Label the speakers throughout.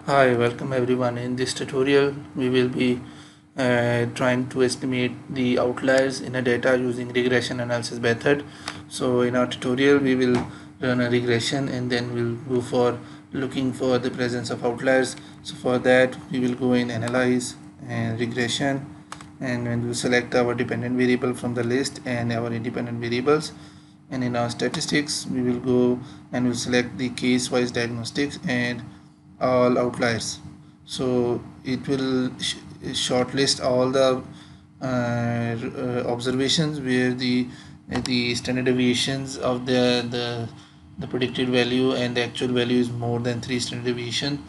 Speaker 1: Hi, welcome everyone. In this tutorial, we will be trying to estimate the outliers in a data using regression analysis method. So in our tutorial, we will run a regression and then we'll go for looking for the presence of outliers. So for that, we will go in analyze and regression, and then we'll select our dependent variable from the list and our independent variables. And in our statistics, we will go and we'll select the case wise diagnostics and all outliers. So it will shortlist all the observations where the standard deviations of the predicted value and the actual value is more than 3 standard deviation,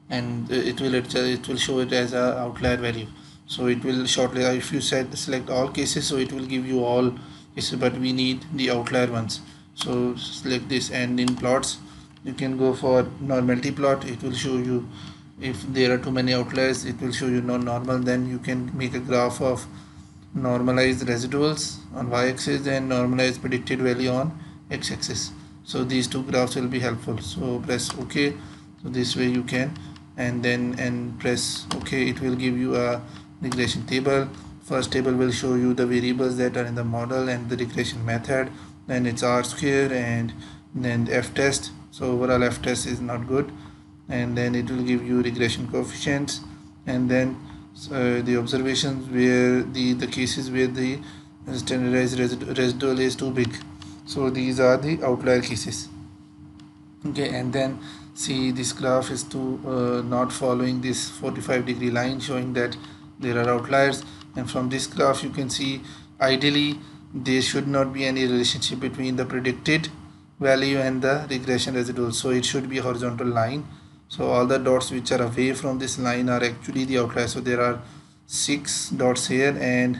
Speaker 1: and it will show it as a outlier value. So it will shortly, if you select all cases, so it will give you all cases, but we need the outlier ones. So select this, and in plots you can go for normality plot. It will show you if there are too many outliers, it will show you non-normal. Then you can make a graph of normalized residuals on y-axis and normalized predicted value on x-axis. So these two graphs will be helpful. So press OK. So this way you can, and press OK. It will give you a regression table. First table will show you the variables that are in the model and the regression method. Then it's R square and then F test. So overall F test is not good. And then it will give you regression coefficients, and then the observations where the cases where the standardized residual is too big. So these are the outlier cases. Okay, and then see this graph is not following this 45-degree line, showing that there are outliers. And from this graph you can see ideally there should not be any relationship between the predicted value and the regression residual. So it should be a horizontal line. So all the dots which are away from this line are actually the outliers. So there are 6 dots here and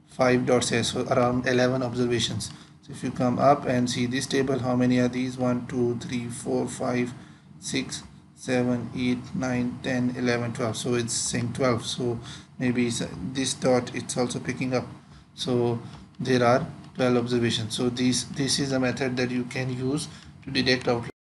Speaker 1: 5 dots here, so around 11 observations. So if you come up and see this table, how many are these? 1 2 3 4 5 6 7 8 9 10 11 12. So it's saying 12. So maybe this dot it's also picking up. So there are 12 observations. So this is a method that you can use to detect outliers.